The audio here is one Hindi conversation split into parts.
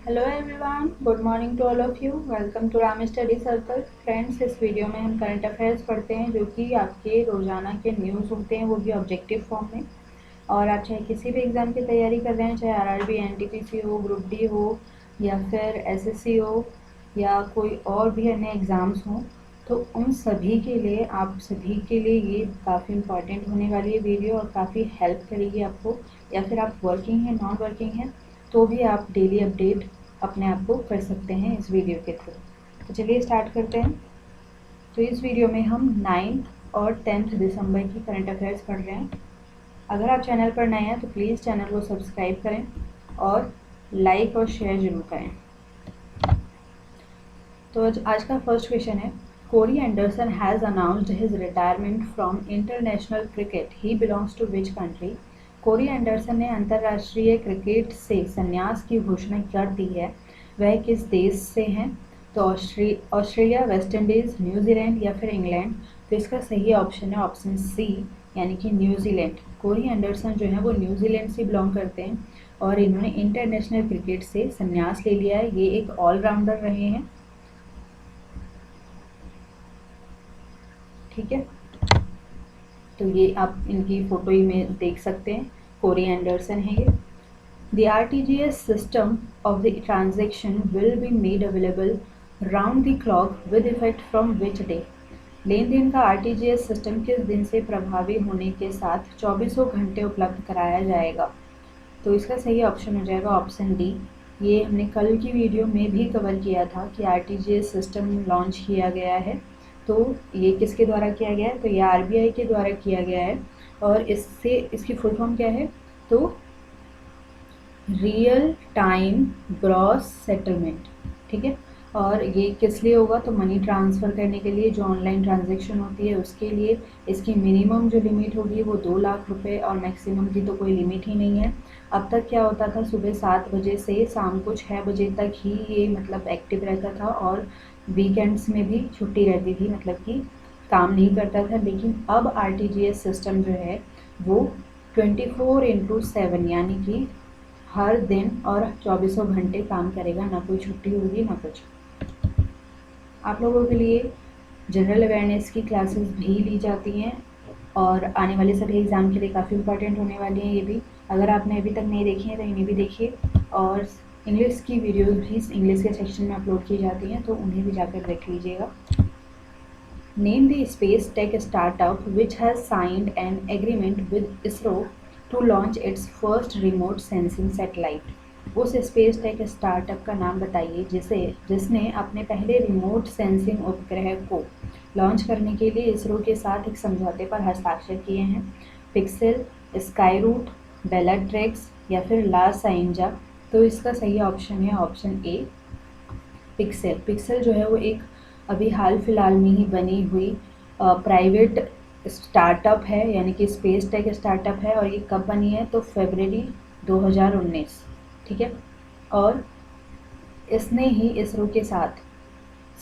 Hello everyone, good morning to all of you. Welcome to Ram study circle. Friends, इस वीडियो में हम करंट अफेयर्स पढ़ते हैं जो कि आपके रोजाना के न्यूज़ होते हैं, वो भी ऑब्जेक्टिव फॉर्म में। और आप चाहे किसी भी एग्ज़ाम की तैयारी कर रहे हैं, चाहे आरआरबी, एनटीपीसी हो, ग्रुप डी हो या फिर एसएससी हो या कोई और भी अन्य एग्ज़ाम्स हों, तो उन सभी के लिए आप सभी के लिए ये काफ़ी इम्पॉर्टेंट होने वाली है वीडियो और काफ़ी हेल्प करेगी आपको। या फिर आप वर्किंग हैं, नॉन वर्किंग हैं, तो भी आप डेली अपडेट अपने आप को कर सकते हैं इस वीडियो के थ्रू। तो चलिए स्टार्ट करते हैं। तो इस वीडियो में हम 9th और 10th दिसंबर की करंट अफेयर्स पढ़ रहे हैं। अगर आप चैनल पर नए हैं तो प्लीज़ चैनल को सब्सक्राइब करें और लाइक और शेयर जरूर करें। तो आज का फर्स्ट क्वेश्चन है, Corey Anderson has announced his retirement from international cricket, he belongs to which country. Corey Anderson ने अंतर्राष्ट्रीय क्रिकेट से संन्यास की घोषणा कर दी है, वह किस देश से हैं? तो ऑस्ट्रेलिया, वेस्ट इंडीज़, न्यूजीलैंड या फिर इंग्लैंड। तो इसका सही ऑप्शन है ऑप्शन सी, यानी कि न्यूजीलैंड। कोरी एंडरसन जो है वो न्यूजीलैंड से बिलोंग करते हैं और इन्होंने इंटरनेशनल क्रिकेट से संन्यास ले लिया है। ये एक ऑलराउंडर रहे हैं, ठीक है। तो ये आप इनकी फोटो ही में देख सकते हैं, कोरी एंडरसन है ये। The RTGS system of the transaction will be made available round the clock with effect from which day? लेन देन का RTGS सिस्टम किस दिन से प्रभावी होने के साथ 24 घंटे उपलब्ध कराया जाएगा? तो इसका सही ऑप्शन हो जाएगा ऑप्शन डी। ये हमने कल की वीडियो में भी कवर किया था कि RTGS सिस्टम लॉन्च किया गया है। तो ये किसके द्वारा किया गया है? तो ये RBI के द्वारा किया गया है और इसकी फुल फॉर्म क्या है? तो रियल टाइम ग्रॉस सेटलमेंट, ठीक है। और ये किस लिए होगा? तो मनी ट्रांसफ़र करने के लिए, जो ऑनलाइन ट्रांजैक्शन होती है उसके लिए। इसकी मिनिमम जो लिमिट होगी वो 2 लाख रुपए और मैक्सिमम की तो कोई लिमिट ही नहीं है। अब तक क्या होता था, सुबह 7 बजे से शाम को 6 बजे तक ही ये मतलब एक्टिव रहता था और वीकेंड्स में भी छुट्टी रहती थी, मतलब कि काम नहीं करता था। लेकिन अब RTGS सिस्टम जो है वो 24/7 यानी कि हर दिन और 24 घंटे काम करेगा, ना कोई छुट्टी होगी ना कुछ। आप लोगों के लिए जनरल अवेयरनेस की क्लासेस भी ली जाती हैं और आने वाले सभी एग्ज़ाम के लिए काफ़ी इंपॉर्टेंट होने वाली हैं ये भी। अगर आपने अभी तक नहीं देखी हैं तो इन्हें भी देखिए। और इंग्लिश की वीडियोस भी इंग्लिश के सेक्शन में अपलोड की जाती हैं, तो उन्हें भी जाकर देख लीजिएगा। Name the space tech startup which has signed an agreement with ISRO to launch its first remote sensing satellite. उस स्पेस टेक स्टार्टअप का नाम बताइए जिसने अपने पहले रिमोट सेंसिंग उपग्रह को लॉन्च करने के लिए इसरो के साथ एक समझौते पर हस्ताक्षर किए हैं। पिक्सेल, स्काईरूट, बेलाट्रिक्स या फिर ला साइंजा। तो इसका सही ऑप्शन है ऑप्शन ए, पिक्सेल। पिक्सेल जो है वो एक अभी हाल फिलहाल में ही बनी हुई प्राइवेट स्टार्टअप है, यानी कि स्पेस टेक स्टार्टअप है। और ये कब बनी है? तो फरवरी 2019, ठीक है। और इसने ही इसरो के साथ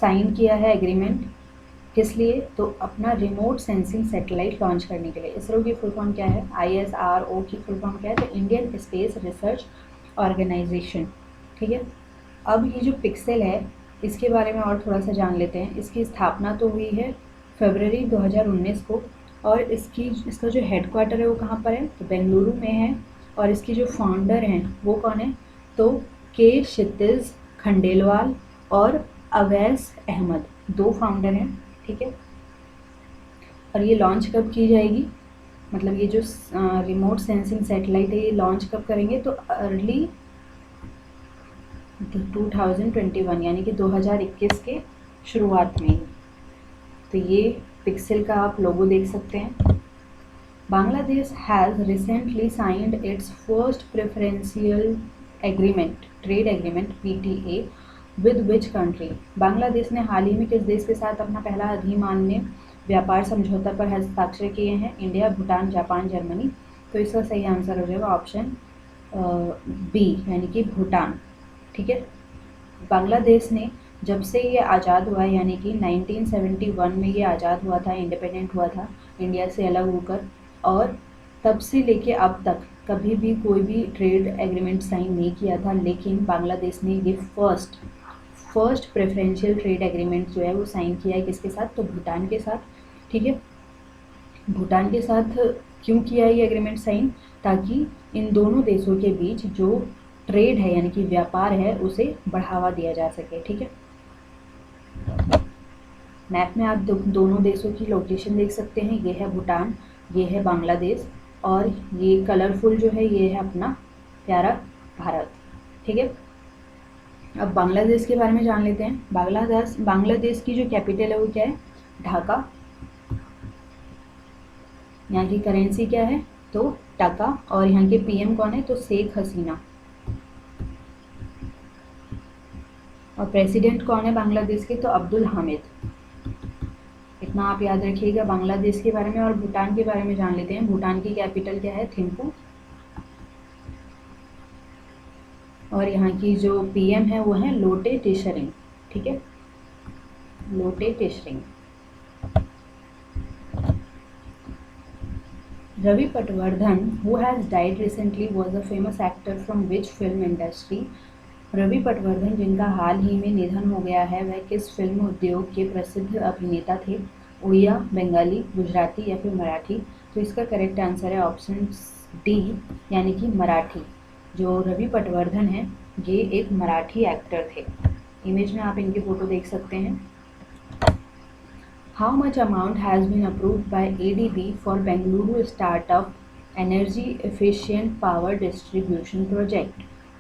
साइन किया है एग्रीमेंट, किस लिए? तो अपना रिमोट सेंसिंग सैटेलाइट लॉन्च करने के लिए। इसरो की फुल फॉर्म क्या है? ISRO की फुल फॉर्म क्या है? तो इंडियन स्पेस रिसर्च ऑर्गेनाइजेशन, ठीक है। अब ये जो पिक्सेल है इसके बारे में और थोड़ा सा जान लेते हैं। इसकी स्थापना तो हुई है फरवरी 2019 को और इसका जो हेडक्वार्टर है वो कहाँ पर है? तो बेंगलुरु में है। और इसकी जो फाउंडर हैं वो कौन है? तो के क्षितिज खंडेलवाल और अवैस अहमद, 2 फाउंडर हैं, ठीक है। और ये लॉन्च कब की जाएगी? मतलब ये जो रिमोट सेंसिंग सैटेलाइट है ये लॉन्च कब करेंगे? तो अर्ली 2021 यानी कि 2021 के शुरुआत में। तो ये पिक्सेल का आप लोगो देख सकते हैं। Bangladesh has recently signed it's first preferential agreement, trade agreement PTA with which country. Bangladesh ने हाल ही में किस देश के साथ अपना पहला अधिमान्य व्यापार समझौता पर हस्ताक्षर किए हैं? India, Bhutan, Japan, Germany. तो इसका सही आंसर हो जाएगा ऑप्शन बी, यानी कि भूटान, ठीक है। बांग्लादेश ने जब से ये आज़ाद हुआ, यानी कि 1971 में ये आज़ाद हुआ था, इंडिपेंडेंट हुआ था इंडिया से अलग होकर, और तब से लेके अब तक कभी भी कोई भी ट्रेड एग्रीमेंट साइन नहीं किया था, लेकिन बांग्लादेश ने ये फर्स्ट प्रेफरेंशियल ट्रेड एग्रीमेंट जो है वो साइन किया है किसके साथ, तो भूटान के साथ। ठीक है, भूटान के साथ क्यों किया ये एग्रीमेंट साइन, ताकि इन दोनों देशों के बीच जो ट्रेड है यानी कि व्यापार है उसे बढ़ावा दिया जा सके। ठीक है, मैप में आप दोनों देशों की लोकेशन देख सकते हैं, ये है भूटान, ये है बांग्लादेश, और ये कलरफुल जो है ये है अपना प्यारा भारत। ठीक है, अब बांग्लादेश के बारे में जान लेते हैं। बांग्लादेश की जो कैपिटल है वो क्या है, ढाका। यहाँ की करेंसी क्या है, तो टका, और यहाँ के पीएम कौन है, तो शेख हसीना। और प्रेसिडेंट कौन है बांग्लादेश के, तो अब्दुल हामिद। इतना आप याद रखिएगा बांग्लादेश के बारे में। और भूटान के बारे में जान लेते हैं। भूटान की कैपिटल क्या है, थिम्पू, और यहाँ की जो पीएम है वो है लोटे त्शेरिंग। ठीक है, Lotay Tshering. Ravi Patwardhan, who has died recently, was a famous actor from which film industry? Ravi Patwardhan जिनका हाल ही में निधन हो गया है, वह किस फिल्म उद्योग के प्रसिद्ध अभिनेता थे? उड़िया, बंगाली, गुजराती या फिर मराठी? तो इसका करेक्ट आंसर है ऑप्शन डी, यानी कि मराठी। जो रवि पटवर्धन है ये एक मराठी एक्टर थे। इमेज में आप इनकी फोटो देख सकते हैं। How much amount has been approved by ADB for Bengaluru Startup Energy Efficient Power Distribution Project?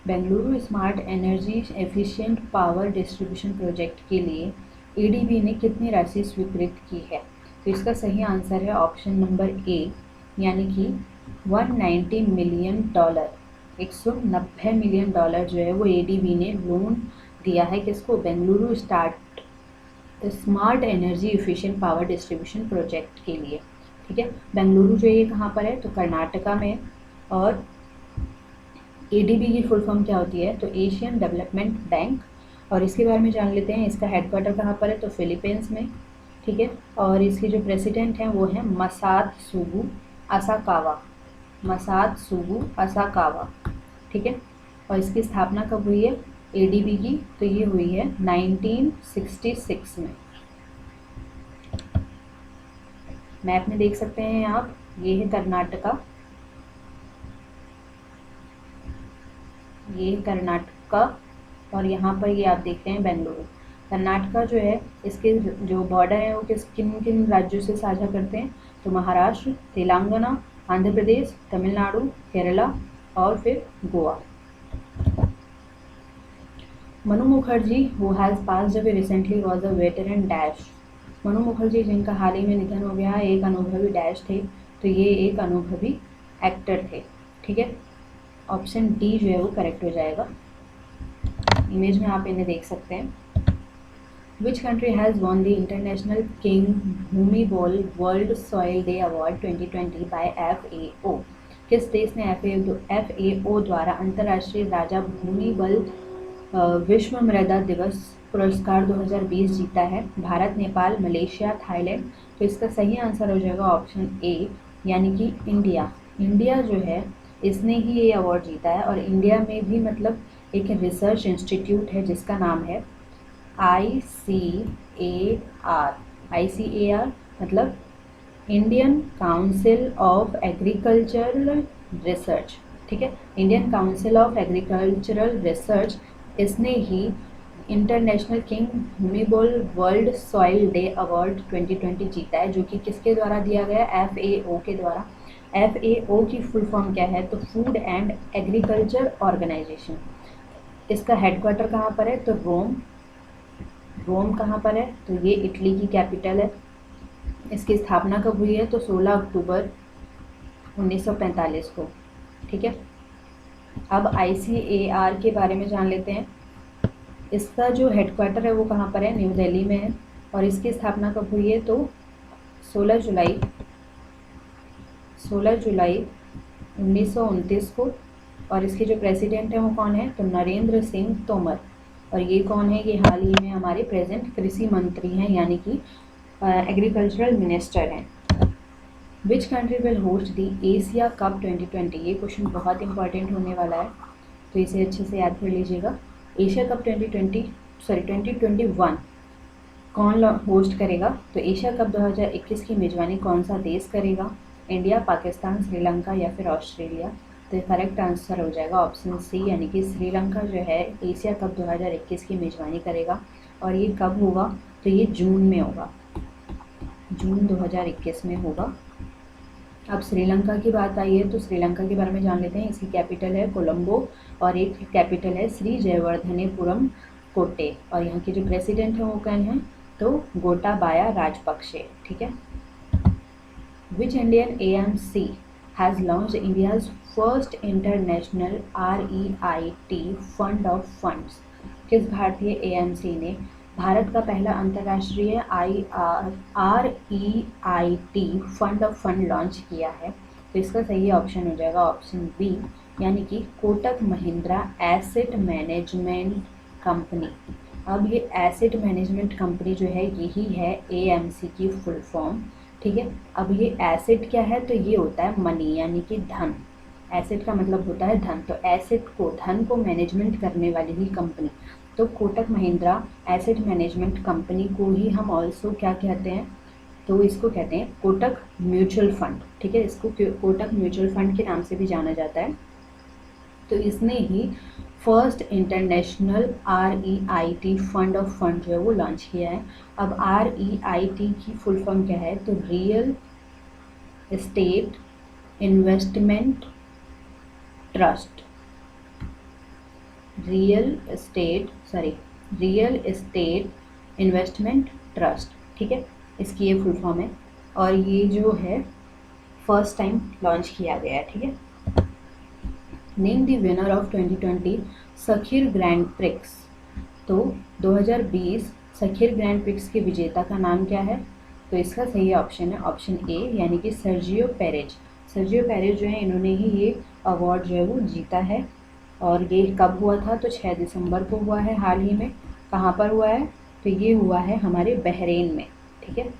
Bengaluru smart energy efficient power distribution project के लिए ADB ने कितनी राशि स्वीकृत की है? तो इसका सही आंसर है ऑप्शन नंबर ए, यानी कि $190 मिलियन। $190 मिलियन जो है वो ADB ने लोन दिया है किसको, Bengaluru smart energy efficient power distribution project के लिए। ठीक है, बेंगलुरु जो ये कहाँ पर है, तो कर्नाटका में। और ADB की फुल फॉर्म क्या होती है, तो एशियन डेवलपमेंट बैंक। और इसके बारे में जान लेते हैं, इसका हेडक्वार्टर कहाँ पर है, तो फिलीपींस में। ठीक है, और इसके जो प्रेसिडेंट हैं वो हैं मसात्सुगु असाकावा। ठीक है, और इसकी स्थापना कब हुई है ADB की, तो ये हुई है 1966 में। मैप में देख सकते हैं आप, ये है कर्नाटका, ये कर्नाटका, और यहाँ पर ये आप देखते हैं बेंगलुरु। कर्नाटका जो है इसके जो बॉर्डर है वो किन किन राज्यों से साझा करते हैं, तो महाराष्ट्र, तेलंगाना, आंध्र प्रदेश, तमिलनाडु, केरला और फिर Goa. Manu Mukherjee who has passed away recently was a veteran dash। Manu Mukherjee जिनका हाल ही में निधन हो गया है, एक अनुभवी डैश थे, तो ये एक अनुभवी एक्टर थे। ठीक है, ऑप्शन डी जो है वो करेक्ट हो जाएगा। इमेज में आप इन्हें देख सकते हैं। Which country has won the International King Bhumibol World Soil Day Award 2020 by FAO? किस देश ने FAO द्वारा अंतर्राष्ट्रीय राजा भूमिबल विश्व मृदा दिवस पुरस्कार 2020 जीता है? Bharat, Nepal, Malaysia, Thailand? तो इसका सही आंसर हो जाएगा ऑप्शन ए, यानी कि इंडिया। इंडिया जो है इसने ही ये अवार्ड जीता है। और इंडिया में भी मतलब एक रिसर्च इंस्टीट्यूट है जिसका नाम है ICAR मतलब Indian Council of Agricultural Research. ठीक है, Indian Council of Agricultural Research, इसने ही International King Bhumibol World Soil Day Award 2020 जीता है, जो कि किसके द्वारा दिया गया, FAO के द्वारा। FAO की फुल फॉर्म क्या है, तो फूड एंड एग्रीकल्चर ऑर्गेनाइजेशन। इसका हेडक्वार्टर कहाँ पर है, तो रोम कहाँ पर है, तो ये इटली की कैपिटल है। इसकी स्थापना कब हुई है, तो 16 अक्टूबर 1945 को। ठीक है, अब ICAR के बारे में जान लेते हैं। इसका जो हेडक्वार्टर है वो कहाँ पर है, न्यू दिल्ली में है। और इसकी स्थापना कब हुई है, तो 16 जुलाई 1929 को। और इसके जो प्रेसिडेंट हैं वो कौन है, तो नरेंद्र सिंह तोमर। और ये कौन है, ये हाल ही में हमारे प्रेजेंट कृषि मंत्री हैं, यानी कि एग्रीकल्चरल मिनिस्टर हैं। Which country will host the Asia cup 2020? ये क्वेश्चन बहुत इंपॉर्टेंट होने वाला है, तो इसे अच्छे से याद कर लीजिएगा। एशिया कप 2021 कौन होस्ट करेगा? तो एशिया कप 2021 की मेजबानी कौन सा देश करेगा? इंडिया, पाकिस्तान, श्रीलंका या फिर ऑस्ट्रेलिया? तो करेक्ट आंसर हो जाएगा ऑप्शन सी, यानी कि श्रीलंका जो है एशिया कप 2021 की मेजबानी करेगा। और ये कब होगा? तो ये जून में होगा, जून 2021 में होगा। अब श्रीलंका की बात आई है तो श्रीलंका के बारे में जान लेते हैं। इसकी कैपिटल है कोलंबो और एक कैपिटल है श्री जयवर्धनेपुरम कोटे। और यहाँ के जो प्रेसिडेंट हैं वो कौन हैं? तो गोटाबाया राजपक्षे। ठीक है। Which Indian AMC has launched India's first international REIT fund of funds? किस भारतीय AMC ने भारत का पहला अंतर्राष्ट्रीय REIT fund of fund launch किया है? तो इसका सही ऑप्शन हो जाएगा ऑप्शन बी, यानी कि Kotak Mahindra asset management company. अब ये एसेट मैनेजमेंट कंपनी जो है यही है AMC की फुल फॉर्म। ठीक है। अब ये एसेट क्या है? तो ये होता है मनी, यानी कि धन। एसेट का मतलब होता है धन, तो एसेट को, धन को मैनेजमेंट करने वाली ही कंपनी। तो Kotak Mahindra asset management company को ही हम ऑल्सो क्या कहते हैं? तो इसको कहते हैं कोटक म्यूचुअल फंड। ठीक है। इसको कोटक म्यूचुअल फंड के नाम से भी जाना जाता है। तो इसने ही first international REIT fund of fund जो है वो लॉन्च किया है। अब REIT की फुल फॉर्म क्या है? तो real estate investment trust. Real estate investment trust. ठीक है। इसकी ये फुल फॉर्म है और ये जो है फर्स्ट टाइम लॉन्च किया गया है। ठीक है। Name the winner of 2020 Sakhir grand prix. तो 2020 सखीर ग्रैंड प्रिक्स के विजेता का नाम क्या है? तो इसका सही ऑप्शन है ऑप्शन ए, यानी कि सर्जियो पेरेज। सर्जियो पेरेज जो है इन्होंने ही ये अवार्ड जो है वो जीता है। और ये कब हुआ था? तो 6 दिसंबर को हुआ है हाल ही में। कहाँ पर हुआ है? तो ये हुआ है हमारे बहरीन में। ठीक है।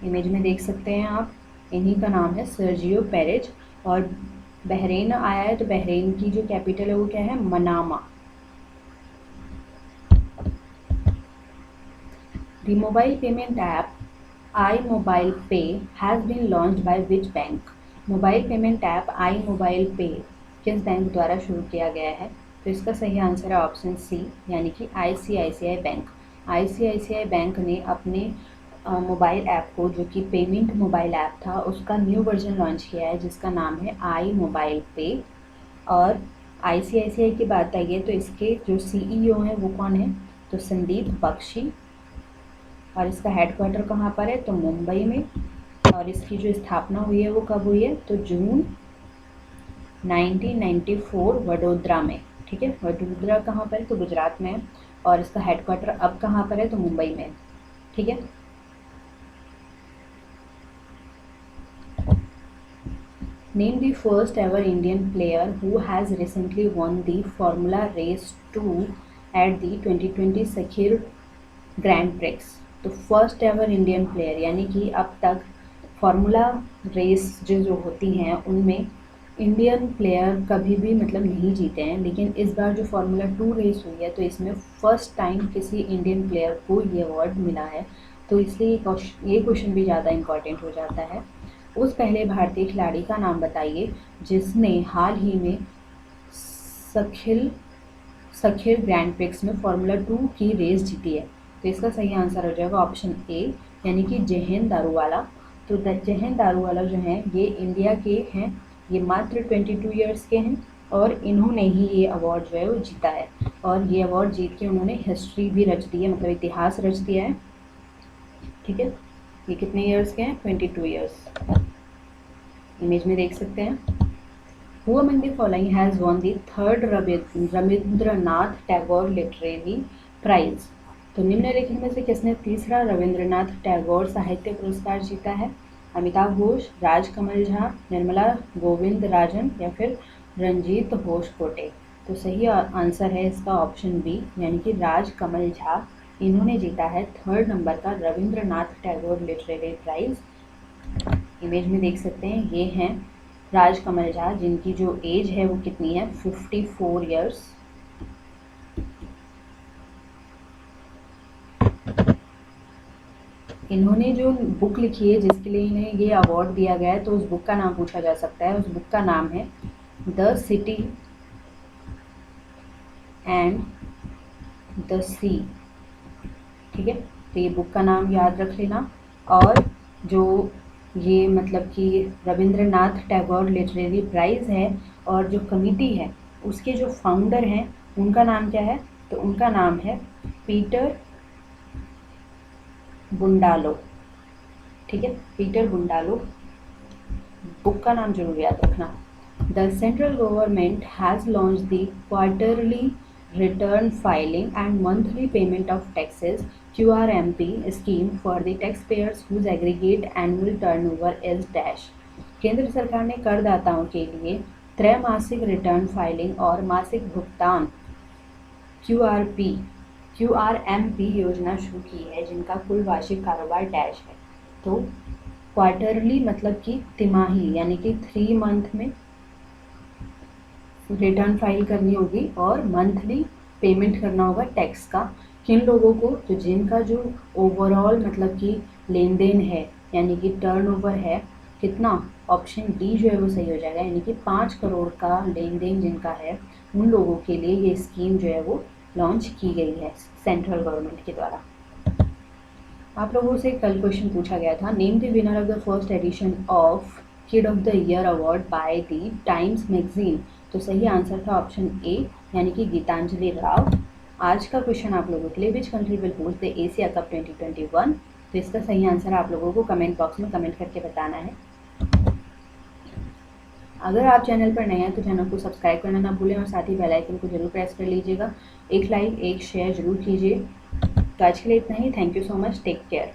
इमेज में देख सकते हैं आप, इन्हीं का नाम है सर्जियो पेरेज। और बहरीन आया है तो बहरीन की जो कैपिटल है वो क्या है? Manama. The mobile payment app iMobile Pay has been launched by which bank? Mobile payment app iMobile Pay किस बैंक द्वारा शुरू किया गया है? तो इसका सही आंसर है ऑप्शन सी, यानी कि ICICI बैंक। ICICI बैंक ने अपने मोबाइल ऐप को, जो कि पेमेंट मोबाइल ऐप था, उसका न्यू वर्जन लॉन्च किया है जिसका नाम है iMobile Pay। और ICICI की बात आई है तो इसके जो CEO हैं वो कौन है? तो संदीप बख्शी। और इसका हेडक्वार्टर कहाँ पर है? तो मुंबई में। और इसकी जो स्थापना हुई है वो कब हुई है? तो जून 1994 वडोदरा में। ठीक है। वडोदरा कहाँ पर है? तो गुजरात में है। और इसका हेडक्वार्टर अब कहाँ पर है? तो मुंबई में। ठीक है। Name the first ever Indian player who has recently won the formula race 2 at the 2020 Sakhir grand prix. तो फर्स्ट एवर इंडियन प्लेयर, यानी कि अब तक फार्मूला रेस जो होती हैं उनमें इंडियन प्लेयर कभी भी मतलब नहीं जीते हैं, लेकिन इस बार जो फार्मूला 2 रेस हुई है तो इसमें फर्स्ट टाइम किसी इंडियन प्लेयर को ये अवार्ड मिला है। तो इसलिए ये क्वेश्चन भी ज़्यादा इम्पॉर्टेंट हो जाता है। उस पहले भारतीय खिलाड़ी का नाम बताइए जिसने हाल ही में सखीर ग्रैंड प्रिक्स में फार्मूला 2 की रेस जीती है। तो इसका सही आंसर हो जाएगा ऑप्शन ए, यानी कि जयहिंद दारूवाला। तो जयहिंद दारूवाला जो हैं ये इंडिया के हैं, ये मात्र 22 ईयर्स के हैं और इन्होंने ही ये अवार्ड जो है वो जीता है। और ये अवार्ड जीत के उन्होंने हिस्ट्री भी रच दी है, मतलब इतिहास रच दिया है। ठीक है। ये कितने ईयर्स के हैं? 22 ईयर्स। इमेज में देख सकते हैं। Who among the following has won the third Rabindranath Tagore literary prize? तो निम्नलिखित में से किसने तीसरा रविंद्रनाथ टैगोर साहित्य पुरस्कार जीता है? अमिताभ घोष, राजकमल झा, निर्मला गोविंद राजन या फिर रंजीत घोष कोटे? तो सही आंसर है इसका ऑप्शन बी, यानी कि राजकमल झा इन्होंने जीता है 3rd नंबर का Rabindranath Tagore literary prize. Image में देख सकते हैं ये हैं राजकमल झा, जिनकी जो एज है वो कितनी है, 54 ईयर्स। इन्होंने जो बुक लिखी है जिसके लिए इन्हें ये अवार्ड दिया गया है, तो उस बुक का नाम पूछा जा सकता है। उस बुक का नाम है द सिटी एंड द सी। ठीक है, तो ये बुक का नाम याद रख लेना। और जो ये मतलब कि रविंद्रनाथ टैगोर लिटरेरी प्राइज़ है और जो कमिटी है उसके जो फाउंडर हैं उनका नाम क्या है, तो उनका नाम है पीटर बुंडालो। ठीक है, पीटर बुंडालो, बुक का नाम जरूर याद रखना। The central government has launch the quarterly return filing and monthly payment of taxes QRMP scheme for the taxpayers whose aggregate annual turnover is dash। केंद्र सरकार ने करदाताओं के लिए त्रैमासिक रिटर्न फाइलिंग और मासिक भुगतान QRMP योजना शुरू की है जिनका कुल वार्षिक कारोबार डैश है। तो क्वार्टरली मतलब कि तिमाही, यानी कि 3 मंथ में रिटर्न फाइल करनी होगी और मंथली पेमेंट करना होगा टैक्स का। किन लोगों को, तो जिनका जो ओवरऑल मतलब कि लेन देन है यानी कि टर्नओवर है कितना, ऑप्शन डी जो है वो सही हो जाएगा, यानी कि 5 करोड़ का लेन देन जिनका है उन लोगों के लिए ये स्कीम जो है वो लॉन्च की गई है सेंट्रल गवर्नमेंट के द्वारा। आप लोगों से कल क्वेश्चन पूछा गया था, name the winner of the first edition of kid of the year award by the times magazine. तो सही आंसर था ऑप्शन ए, यानी कि गीतांजलि राव। आज का क्वेश्चन आप लोगों के लिए, which country will host the Asia cup 2021। तो इसका सही आंसर आप लोगों को कमेंट बॉक्स में कमेंट करके बताना है। अगर आप चैनल पर नए हैं तो चैनल को सब्सक्राइब करना ना भूलें और साथ ही बेल आइकन को जरूर प्रेस कर लीजिएगा। एक लाइक एक शेयर जरूर कीजिए। तो आज के लिए इतना ही। Thank you so much, take care.